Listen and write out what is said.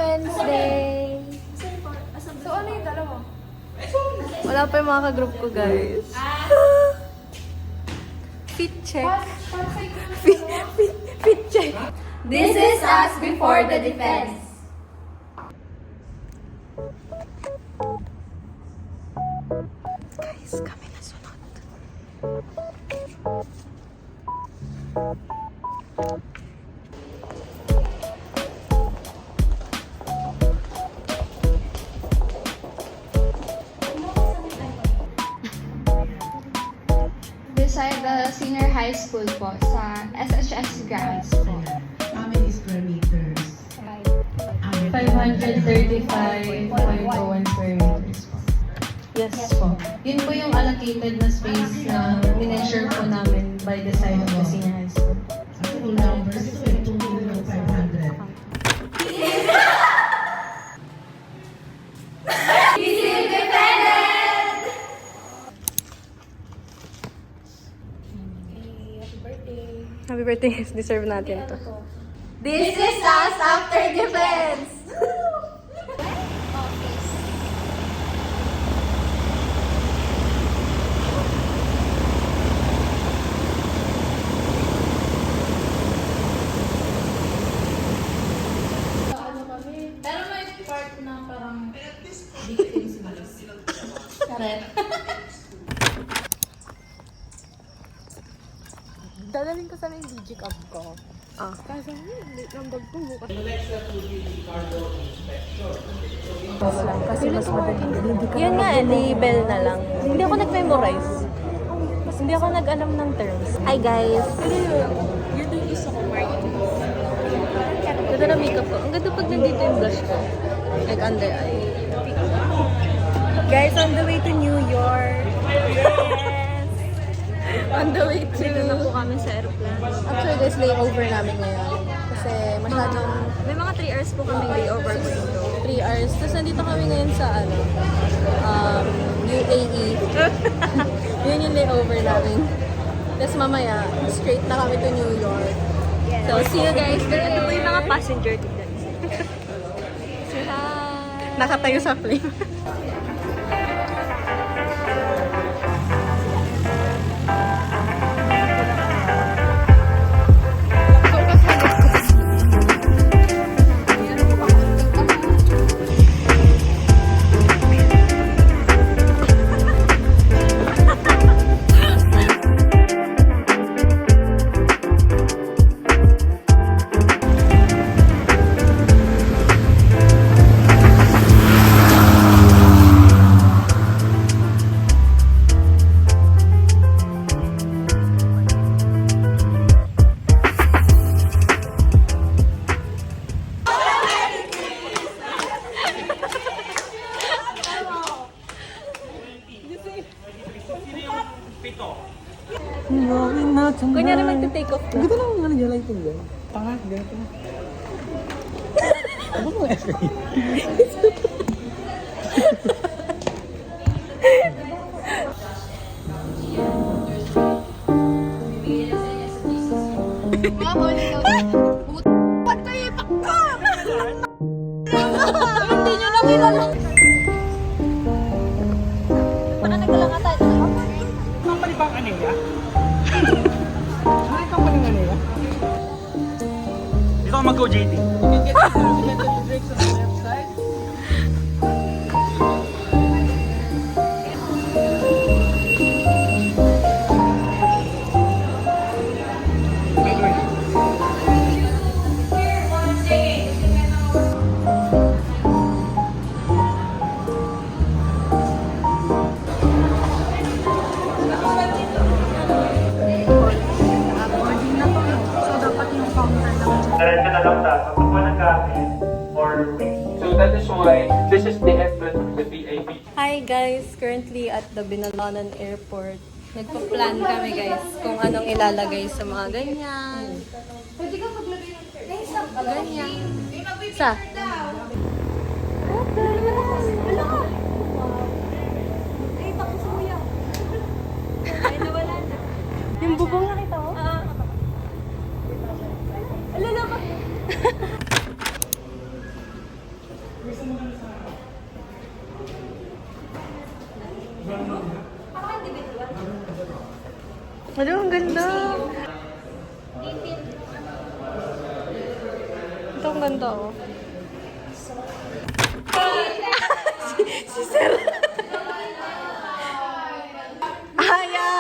Defense Day! So, ano yung dalawa? Wala pa yung mga ka-group ko, guys. Fit check. Fit check. This is us before the defense. Guys, kami na sunod. Beside the senior high school po, sa SHS grounds po. How many square meters? 535.01 square meters po. Yes. Po. Yun po yung allocated na space na mineasure po namin by the side of the senior high school. Full numbers, 2,500,000. Happy birthday. Deserve natin to. This is us after defense. Pero may part na parang victims list. Correct. Dadalhin ko sana yung digicab ko. Kaso, late ng bag ko bukas. Kasi mas madali. Yun nga, label na lang. Hindi ako nag-memorize. Hindi ako nag-alam ng terms. Hi guys! Yun yung isa ko, Martin. Ganda na makeup ko. Ang ganda pag nandito yung blush ko. Like under eye. Guys, on the way to New York. Yes! On the way to... Dito na po kami sa aeroplane. Actually guys, layover namin ngayon. Kasi masyadong... May mga 3 hours po kami layover po dito. 3 hours. Tapos nandito kami ngayon sa UAE. Yun yung layover namin. Tapos mamaya, straight na kami to New York. So, see you guys there. Ito po yung mga passenger tignan. Say hi! Nakatayo sa plane. Kunyari magte-take off na. Ganda lang ang ano dyan, lighting dyan. Pangat, ganito. Ano mo effort? Hindi nyo na kilala. Baka nagkalangatan. Company bang Anega? Ano yung company ng Anega? Dito ako mag-go, JT. Diretso na lang tayo. Kapag walang gamit or so that is why this is the entrance of the VIP. Hi guys! Currently at the Binalonan Airport. Nagpa-plan kami guys kung anong ilalagay sa mga ganyan. Pwede ka maglagay ng Ganyan. Sa? Yung bubong nakita mo? Ano, ang ganda. Ito ang ganda, oh. si Sir. Ayan!